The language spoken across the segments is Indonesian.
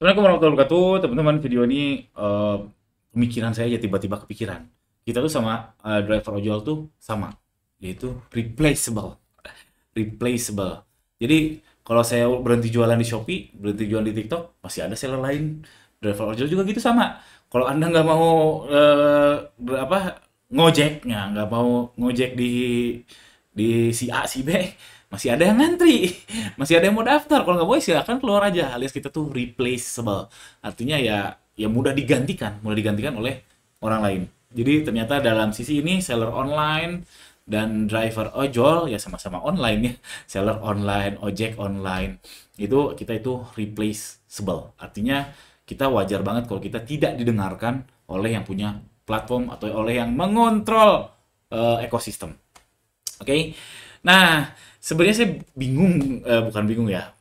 Assalamualaikum warahmatullahi wabarakatuh, teman-teman. Video ini pemikiran saya aja tiba-tiba kepikiran. Kita tuh sama driver ojol tuh sama, yaitu replaceable. Replaceable. Jadi kalau saya berhenti jualan di Shopee, berhenti jualan di TikTok, masih ada seller lain. Driver ojol juga gitu sama. Kalau Anda nggak mau ngojeknya, nggak mau ngojek di si A si B, masih ada yang ngantri, masih ada yang mau daftar. Kalau nggak mau ya silakan keluar aja. Alias kita tuh replaceable, artinya ya mudah digantikan oleh orang lain. Jadi ternyata dalam sisi ini seller online dan driver ojol ya sama-sama online ya. Seller online, ojek online, itu replaceable, artinya kita wajar banget kalau kita tidak didengarkan oleh yang punya platform atau oleh yang mengontrol ekosistem. Oke. Nah, sebenarnya saya bingung, bukan bingung ya.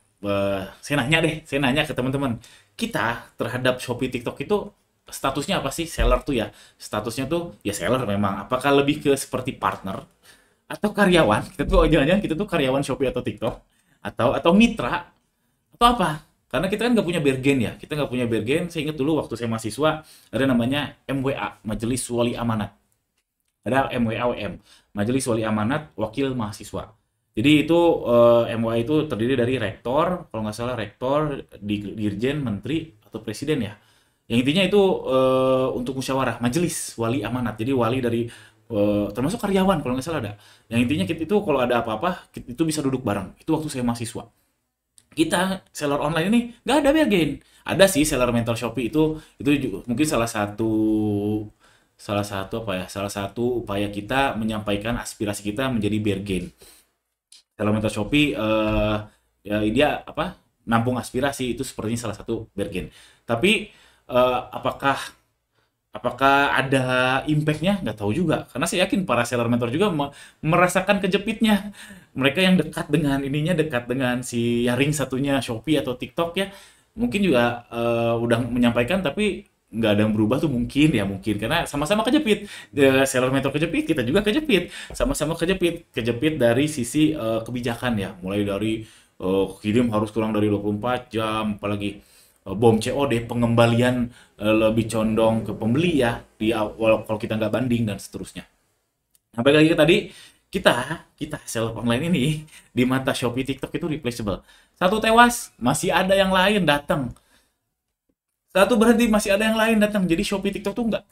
Saya nanya ke teman-teman. Kita terhadap Shopee TikTok itu statusnya apa sih seller tuh ya? Statusnya tuh ya seller memang. Apakah lebih ke seperti partner atau karyawan? Kita tuh jangan-jangan kita tuh karyawan Shopee atau TikTok atau mitra atau apa? Karena kita kan nggak punya bergen ya. Kita nggak punya bergen. Saya ingat dulu waktu saya mahasiswa ada namanya MWA, Majelis Wali Amanat. Ada MWAWM, Majelis Wali Amanat Wakil Mahasiswa. Jadi itu MWA itu terdiri dari rektor, kalau nggak salah rektor, dirjen, menteri, atau presiden ya. Yang intinya itu untuk musyawarah, majelis wali amanat. Jadi wali dari termasuk karyawan kalau nggak salah ada. Yang intinya kita itu kalau ada apa-apa itu bisa duduk bareng. Itu waktu saya mahasiswa. Kita seller online ini nggak ada bargain. Ada sih seller mental Shopee itu juga mungkin salah satu apa ya? Salah satu upaya kita menyampaikan aspirasi kita menjadi bargain. Elementor Shopee ya dia apa? Nampung aspirasi itu sepertinya salah satu bargain. Tapi apakah apakah ada impact-nya? Nggak tahu juga. Karena saya yakin para seller mentor juga merasakan kejepitnya. Mereka yang dekat dengan ininya, dekat dengan si yang ring satunya Shopee atau TikTok ya, mungkin juga udah menyampaikan tapi nggak ada yang berubah tuh mungkin karena sama-sama kejepit. Seller mentor kejepit, kita juga kejepit, sama-sama kejepit dari sisi kebijakan ya, mulai dari kirim harus kurang dari 24 jam, apalagi bom COD, pengembalian lebih condong ke pembeli ya di awal kalau kita nggak banding dan seterusnya. Sampai lagi ke tadi, kita seller online ini di mata Shopee TikTok itu replaceable. Satu tewas, masih ada yang lain datang. Satu berhenti, masih ada yang lain datang. Jadi Shopee TikTok tuh nggak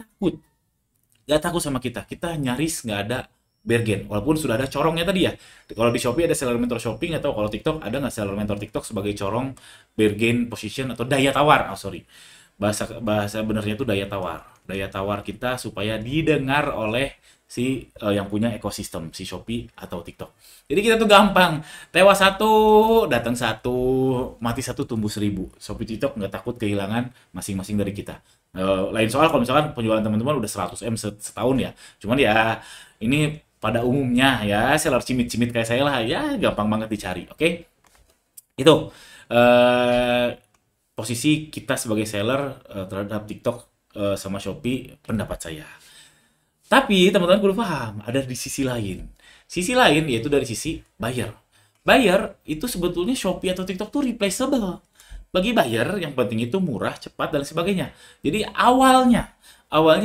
takut sama kita. Kita nyaris nggak ada bergen, walaupun sudah ada corongnya tadi ya. Kalau di Shopee ada seller mentor shopping, atau kalau TikTok ada nggak seller mentor TikTok sebagai corong bergen position atau daya tawar. Oh sorry, bahasa bahasa benernya itu daya tawar kita supaya didengar oleh si yang punya ekosistem si Shopee atau TikTok. Jadi kita tuh gampang, tewas satu, datang satu, mati satu, tumbuh seribu. Shopee TikTok nggak takut kehilangan masing-masing dari kita. Lain soal kalau misalkan penjualan teman-teman udah 100M setahun ya. Cuman ya ini pada umumnya ya seller cimit-cimit kayak saya lah ya gampang banget dicari. Oke? Itu eh, posisi kita sebagai seller terhadap TikTok sama Shopee, pendapat saya. Tapi teman-teman perlu paham, ada di sisi lain. Sisi lain yaitu dari sisi buyer. Buyer itu sebetulnya Shopee atau TikTok tuh replaceable. Bagi buyer yang penting itu murah, cepat dan sebagainya. Jadi awalnya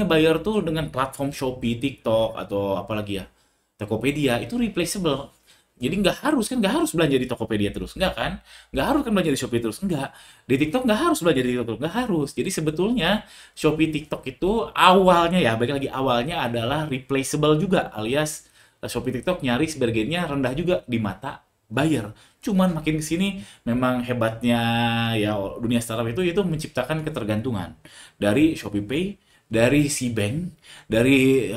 buyer tuh dengan platform Shopee, TikTok atau apalagi ya, Tokopedia itu replaceable. Jadi nggak harus belanja di Tokopedia terus, nggak kan? Nggak harus kan belanja di Shopee terus, nggak. Di TikTok nggak harus belanja di TikTok terus, nggak harus. Jadi sebetulnya Shopee TikTok itu awalnya ya, balik lagi awalnya adalah replaceable juga, alias Shopee TikTok nyaris bargainnya rendah juga di mata buyer. Cuman makin kesini memang hebatnya ya dunia startup itu menciptakan ketergantungan dari Shopee Pay, dari Cbank, dari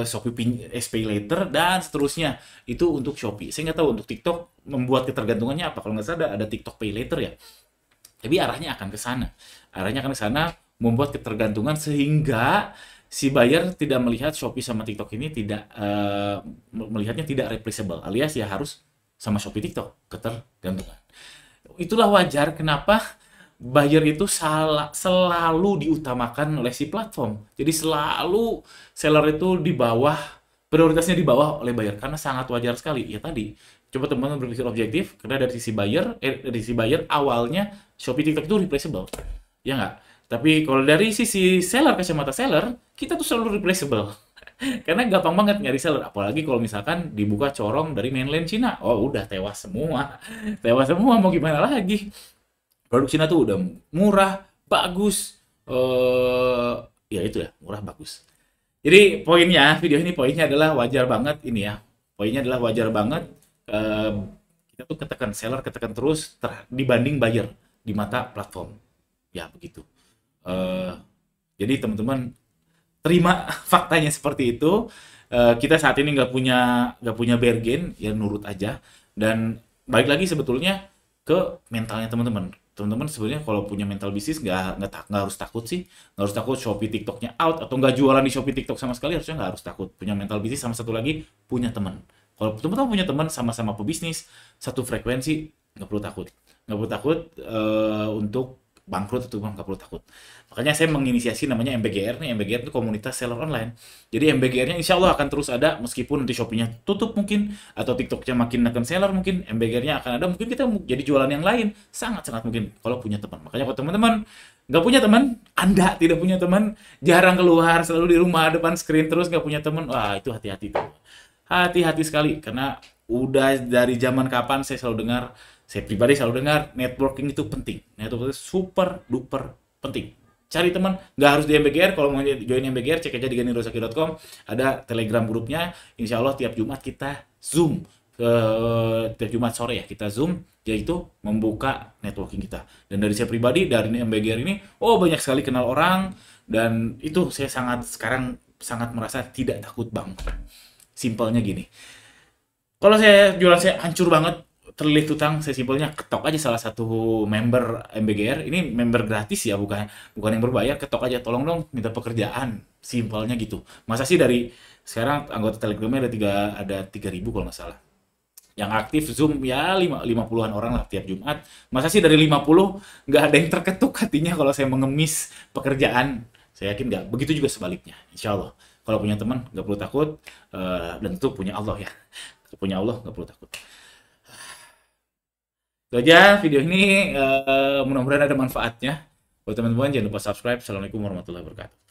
Shopee SPay Later dan seterusnya. Itu untuk Shopee. Saya nggak tahu untuk TikTok membuat ketergantungannya apa. Kalau nggak salah ada TikTok Pay Later ya. Tapi arahnya akan ke sana. Arahnya akan ke sana, membuat ketergantungan sehingga si buyer tidak melihat Shopee sama TikTok ini tidak melihatnya tidak replaceable, alias ya harus sama Shopee TikTok ketergantungan. Itulah wajar kenapa buyer itu selalu diutamakan oleh si platform. Jadi selalu seller itu di bawah, prioritasnya di bawah oleh buyer karena sangat wajar sekali. Ya tadi, coba teman-teman berpikir objektif karena dari sisi buyer awalnya Shopee TikTok itu replaceable. Ya nggak? Tapi kalau dari sisi seller, kacamata seller, kita tuh selalu replaceable. Karena gampang banget nyari seller. Apalagi kalau misalkan dibuka corong dari mainland Cina. Oh udah tewas semua. Tewas semua, mau gimana lagi. Produk Cina tuh udah murah, bagus. Ya itu ya, murah, bagus. Jadi poinnya, video ini poinnya adalah wajar banget ini ya. Poinnya adalah wajar banget eh, kita tuh ketekan seller, ketekan terus dibanding buyer di mata platform. Ya begitu. Eh, jadi teman-teman terima faktanya seperti itu. Kita saat ini nggak punya bargain, ya nurut aja. Dan balik lagi sebetulnya ke mentalnya teman-teman. Teman-teman sebenarnya kalau punya mental bisnis nggak harus takut sih, nggak harus takut Shopee TikToknya out atau nggak jualan di Shopee TikTok sama sekali, harusnya nggak harus takut. Punya mental bisnis sama satu lagi punya teman. Kalau teman-teman punya teman sama-sama pebisnis satu frekuensi, nggak perlu takut, nggak perlu takut untuk bangkrut atau nggak perlu takut. Makanya saya menginisiasi namanya MBGR nih. MBGR itu komunitas seller online. Jadi MBGR-nya insya Allah akan terus ada meskipun nanti Shopee-nya tutup mungkin atau TikTok-nya makin neken seller mungkin, MBGR-nya akan ada. Mungkin kita jadi jualan yang lain. Sangat-sangat mungkin kalau punya teman. Makanya kalau teman-teman nggak punya teman, Anda tidak punya teman, jarang keluar, selalu di rumah depan screen terus nggak punya teman, wah itu hati-hati tuh. Hati-hati sekali karena udah dari zaman kapan saya pribadi selalu dengar networking itu penting. Networking itu super duper penting. Cari teman, nggak harus di MBGR. Kalau mau join MBGR, cek aja di ganirosaki.com. Ada Telegram grupnya. Insya Allah tiap Jumat kita Zoom. Tiap Jumat sore ya, kita Zoom. Yaitu membuka networking kita. Dan dari saya pribadi, dari MBGR ini, oh banyak sekali kenal orang. Dan itu saya sekarang sangat merasa tidak takut bang. Simpelnya gini. Kalau jualan saya hancur banget, terlilit utang, saya simpelnya ketok aja salah satu member MBGR. Ini member gratis ya, bukan bukan yang berbayar. Ketok aja, tolong dong minta pekerjaan. Simpelnya gitu. Masa sih dari sekarang anggota Telegramnya ada 3.000 kalau nggak salah. Yang aktif Zoom ya 50-an orang lah tiap Jumat. Masa sih dari 50 nggak ada yang terketuk hatinya kalau saya mengemis pekerjaan? Saya yakin nggak. Begitu juga sebaliknya. Insya Allah. Kalau punya teman nggak perlu takut, dan tentu punya Allah ya. Punya Allah nggak perlu takut. Itu aja video ini, mudah-mudahan ada manfaatnya. Buat teman-teman jangan lupa subscribe. Assalamualaikum warahmatullahi wabarakatuh.